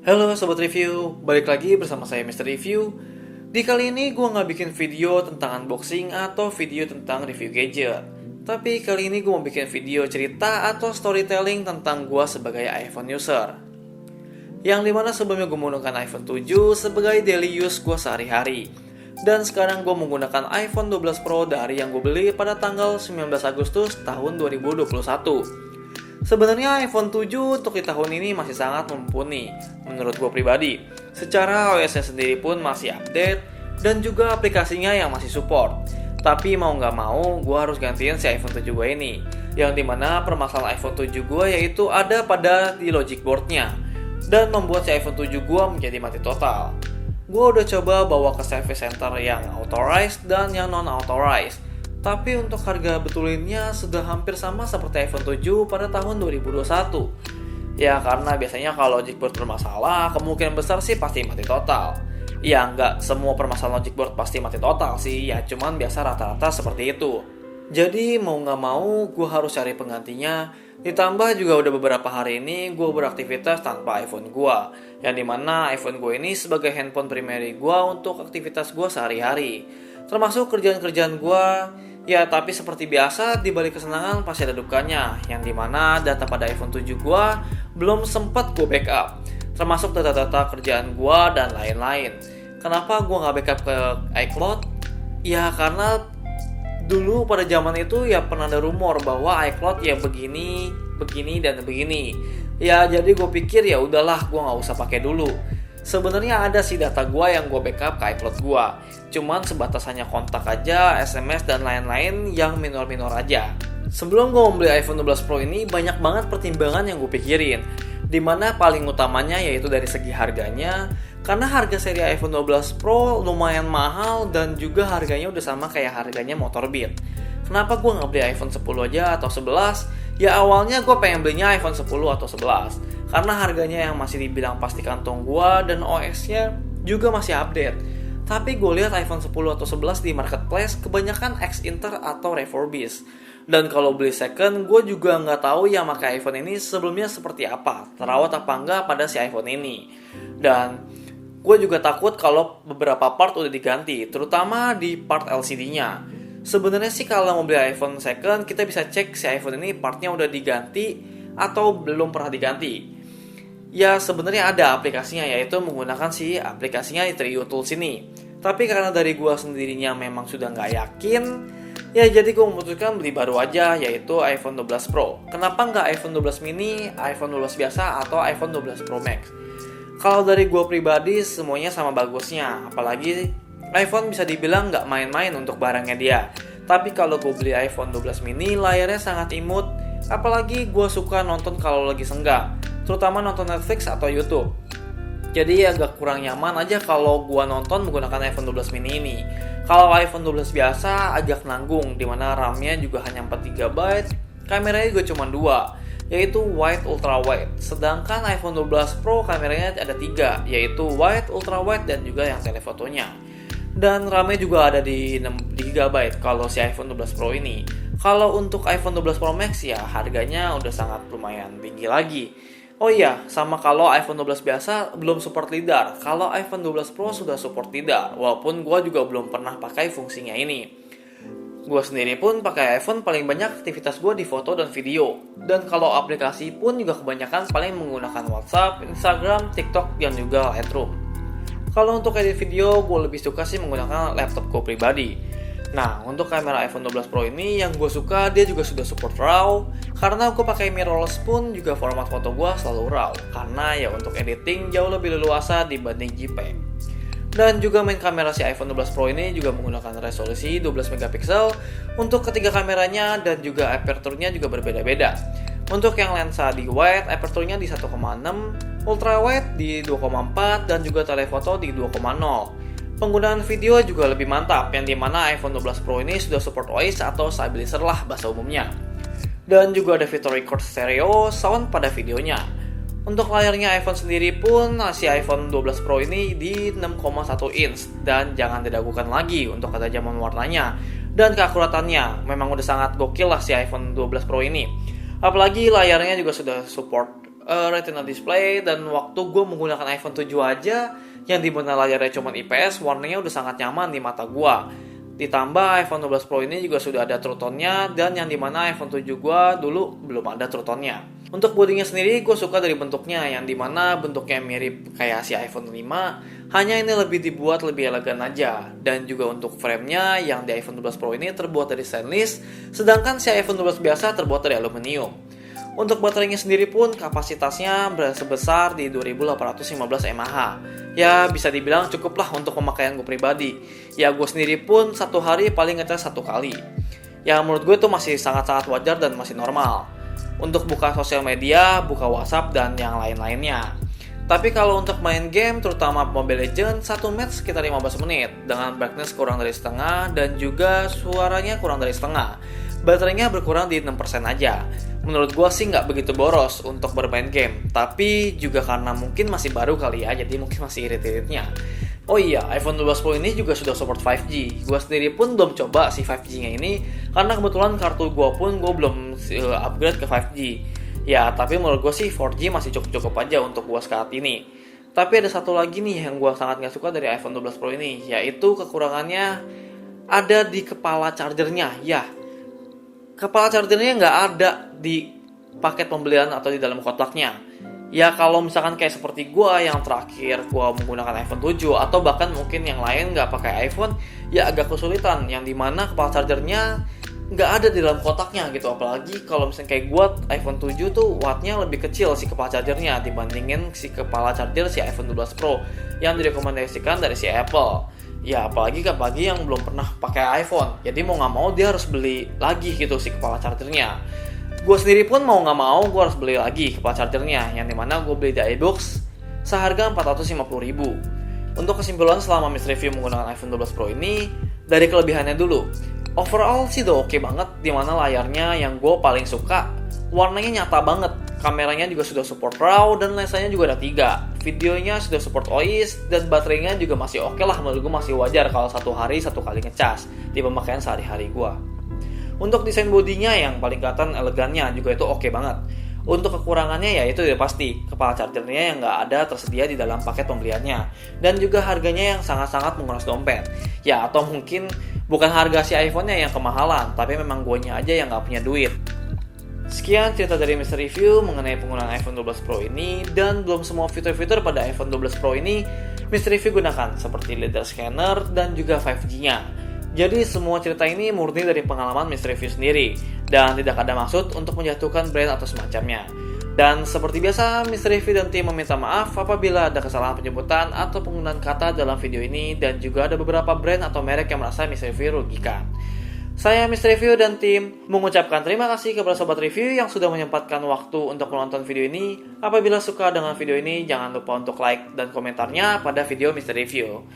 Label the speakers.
Speaker 1: Halo Sobat Review, balik lagi bersama saya Mr. Review. Di kali ini gue nggak bikin video tentang unboxing atau video tentang review gadget. Tapi kali ini gue mau bikin video cerita atau storytelling tentang gue sebagai iPhone user. Yang dimana sebelumnya gue menggunakan iPhone 7 sebagai daily use gue sehari-hari. Dan sekarang gue menggunakan iPhone 12 Pro dari yang gue beli pada tanggal 19 Agustus tahun 2021. Sebenarnya iPhone 7 untuk di tahun ini masih sangat mumpuni menurut gue pribadi. Secara OS-nya sendiri pun masih update dan juga aplikasinya yang masih support. Tapi mau nggak mau gue harus gantiin si iPhone 7 gue ini. Yang dimana permasalahan iPhone 7 gue yaitu ada pada di logic board-nya dan membuat si iPhone 7 gue menjadi mati total. Gue udah coba bawa ke service center yang authorized dan yang non-authorized. Tapi untuk harga betulinnya sudah hampir sama seperti iPhone 7 pada tahun 2021. Ya karena biasanya kalau logic board bermasalah, kemungkinan besar sih pasti mati total. Ya nggak semua permasalahan logic board pasti mati total sih, ya cuman biasa rata-rata seperti itu. Jadi mau nggak mau gue harus cari penggantinya. Ditambah juga udah beberapa hari ini gue beraktivitas tanpa iPhone gue. Yang dimana iPhone gue ini sebagai handphone primary gue untuk aktivitas gue sehari-hari. Termasuk kerjaan-kerjaan gue. Ya tapi seperti biasa di balik kesenangan pasti ada dukanya, yang dimana data pada iPhone 7 gue belum sempat gue backup, termasuk data-data kerjaan gue dan lain-lain. Kenapa gue nggak backup ke iCloud? Ya karena dulu pada zaman itu ya pernah ada rumor bahwa iCloud ya begini dan begini. Ya jadi gue pikir ya udahlah gue nggak usah pakai dulu. Sebenarnya ada sih data gue yang gue backup ke iCloud gue. Cuman sebatas hanya kontak aja, SMS dan lain-lain yang minor-minor aja. Sebelum gue membeli iPhone 12 Pro ini banyak banget pertimbangan yang gue pikirin. Dimana paling utamanya yaitu dari segi harganya. Karena harga seri iPhone 12 Pro lumayan mahal dan juga harganya udah sama kayak harganya motor Beat. Kenapa gue nggak beli iPhone 10 aja atau 11? Ya awalnya gue pengen belinya iPhone 10 atau 11. Karena harganya yang masih dibilang pasti kantong gue dan OS-nya juga masih update. Tapi gue lihat iPhone 10 atau 11 di marketplace kebanyakan ex-Inter atau refurbished. Dan kalau beli second, gue juga nggak tahu yang pakai iPhone ini sebelumnya seperti apa, terawat apa enggak pada si iPhone ini. Dan gue juga takut kalau beberapa part udah diganti, terutama di part LCD-nya. Sebenarnya sih kalau mau beli iPhone second, kita bisa cek si iPhone ini partnya udah diganti atau belum pernah diganti. Ya sebenarnya ada aplikasinya, yaitu menggunakan si aplikasinya di Trio Tools ini. Tapi karena dari gua sendirinya memang sudah nggak yakin, ya jadi gua memutuskan beli baru aja, yaitu iPhone 12 Pro. Kenapa nggak iPhone 12 mini, iPhone 12 biasa, atau iPhone 12 Pro Max? Kalau dari gua pribadi semuanya sama bagusnya, apalagi iPhone bisa dibilang nggak main-main untuk barangnya dia. Tapi kalau gua beli iPhone 12 mini, layarnya sangat imut, apalagi gua suka nonton kalau lagi senggang, terutama nonton Netflix atau YouTube. Jadi agak kurang nyaman aja kalau gua nonton menggunakan iPhone 12 mini ini. Kalau iPhone 12 biasa agak nanggung, dimana RAM-nya juga hanya 4GB, kameranya juga cuma 2, yaitu wide, ultra wide. Sedangkan iPhone 12 Pro kameranya ada 3, yaitu wide, ultra wide, dan juga yang telefotonya. Dan RAM-nya juga ada di 6GB kalau si iPhone 12 Pro ini. Kalau untuk iPhone 12 Pro Max ya harganya udah sangat lumayan tinggi lagi. Oh iya, sama kalau iPhone 12 biasa belum support LiDAR. Kalau iPhone 12 Pro sudah support LiDAR, walaupun gue juga belum pernah pakai fungsinya ini. Gue sendiri pun pakai iPhone paling banyak aktivitas gue di foto dan video. Dan kalau aplikasi pun juga kebanyakan paling menggunakan WhatsApp, Instagram, TikTok, dan juga Lightroom. Kalau untuk edit video, gue lebih suka sih menggunakan laptop gue pribadi. Nah, untuk kamera iPhone 12 Pro ini yang gue suka, dia juga sudah support RAW. Karena gue pakai mirrorless pun juga format foto gue selalu RAW. Karena ya untuk editing jauh lebih leluasa dibanding JPEG. Dan juga main kamera si iPhone 12 Pro ini juga menggunakan resolusi 12 MP. Untuk ketiga kameranya dan juga aperture-nya juga berbeda-beda. Untuk yang lensa di wide, aperture-nya di 1,6, ultra wide di 2,4, dan juga telefoto di 2,0. Penggunaan video juga lebih mantap, yang dimana iPhone 12 Pro ini sudah support OIS atau stabilizer lah bahasa umumnya. Dan juga ada fitur record stereo sound pada videonya. Untuk layarnya iPhone sendiri pun, si iPhone 12 Pro ini di 6,1 inch. Dan jangan diragukan lagi untuk ketajaman warnanya dan keakuratannya. Memang udah sangat gokil lah si iPhone 12 Pro ini. Apalagi layarnya juga sudah support Retina display, dan waktu gue menggunakan iPhone 7 aja yang dimana layarnya cuma IPS, warnanya udah sangat nyaman di mata gue. Ditambah iPhone 12 Pro ini juga sudah ada True Tone-nya, dan yang dimana iPhone 7 gue dulu belum ada True Tone-nya. Untuk bodinya sendiri gue suka dari bentuknya, yang dimana bentuknya mirip kayak si iPhone 5, hanya ini lebih dibuat lebih elegan aja. Dan juga untuk frame-nya yang di iPhone 12 Pro ini terbuat dari stainless, sedangkan si iPhone 12 biasa terbuat dari aluminium. Untuk baterainya sendiri pun kapasitasnya sebesar di 2815 mAh. Ya bisa dibilang cukup lah untuk pemakaian gue pribadi. Ya gue sendiri pun satu hari paling ngecas 1 kali. Ya menurut gue itu masih sangat-sangat wajar dan masih normal untuk buka sosial media, buka WhatsApp, dan yang lain-lainnya. Tapi kalau untuk main game, terutama Mobile Legends, 1 match sekitar 15 menit dengan brightness kurang dari setengah dan juga suaranya kurang dari setengah. Baterainya berkurang di 6% aja. Menurut gue sih nggak begitu boros untuk bermain game, tapi juga karena mungkin masih baru kali ya, jadi mungkin masih irit-iritnya. Oh iya, iPhone 12 Pro ini juga sudah support 5G. Gue sendiri pun belum coba si 5G-nya ini, karena kebetulan kartu gue pun gue belum upgrade ke 5G. Ya, tapi menurut gue sih 4G masih cukup-cukup aja untuk gue saat ini. Tapi ada satu lagi nih yang gue sangat gak suka dari iPhone 12 Pro ini, yaitu kekurangannya ada di kepala chargernya. Ya, kepala chargernya nggak ada di paket pembelian atau di dalam kotaknya. Ya kalau misalkan kayak seperti gue yang terakhir gue menggunakan iPhone 7 atau bahkan mungkin yang lain nggak pakai iPhone, ya agak kesulitan yang dimana kepala chargernya nggak ada di dalam kotaknya gitu. Apalagi kalau misalnya kayak gue iPhone 7 tuh wattnya lebih kecil si kepala chargernya dibandingin si kepala charger si iPhone 12 Pro yang direkomendasikan dari si Apple. Ya apalagi yang belum pernah pakai iPhone, jadi mau nggak mau dia harus beli lagi gitu si kepala chargernya. Gue sendiri pun mau nggak mau gue harus beli lagi kepala chargernya, yang dimana gue beli di iBox seharga 450.000. Untuk kesimpulan selama Mr. Review menggunakan iPhone 12 Pro ini, dari kelebihannya dulu. Overall sih udah oke banget, dimana layarnya yang gue paling suka, warnanya nyata banget. Kameranya juga sudah support RAW dan lensanya juga ada 3. Videonya sudah support OIS dan baterainya juga masih oke lah, menurut gue masih wajar kalau 1 hari 1 kali ngecas di pemakaian sehari-hari gue. Untuk desain bodinya yang paling kelihatan elegannya juga itu oke banget. Untuk kekurangannya ya itu udah pasti, kepala chargernya yang nggak ada tersedia di dalam paket pembeliannya. Dan juga harganya yang sangat-sangat menguras dompet. Ya atau mungkin bukan harga si iPhone-nya yang kemahalan, tapi memang guanya aja yang nggak punya duit. Sekian cerita dari Mr. Review mengenai penggunaan iPhone 12 Pro ini, dan belum semua fitur-fitur pada iPhone 12 Pro ini Mr. Review gunakan, seperti LiDAR scanner dan juga 5G-nya. Jadi semua cerita ini murni dari pengalaman Mr. Review sendiri, dan tidak ada maksud untuk menjatuhkan brand atau semacamnya. Dan seperti biasa, Mr. Review dan tim meminta maaf apabila ada kesalahan penyebutan atau penggunaan kata dalam video ini, dan juga ada beberapa brand atau merek yang merasa Mr. Review rugikan. Saya Mr. Review dan tim mengucapkan terima kasih kepada Sobat Review yang sudah menyempatkan waktu untuk menonton video ini. Apabila suka dengan video ini, jangan lupa untuk like dan komentarnya pada video Mr. Review.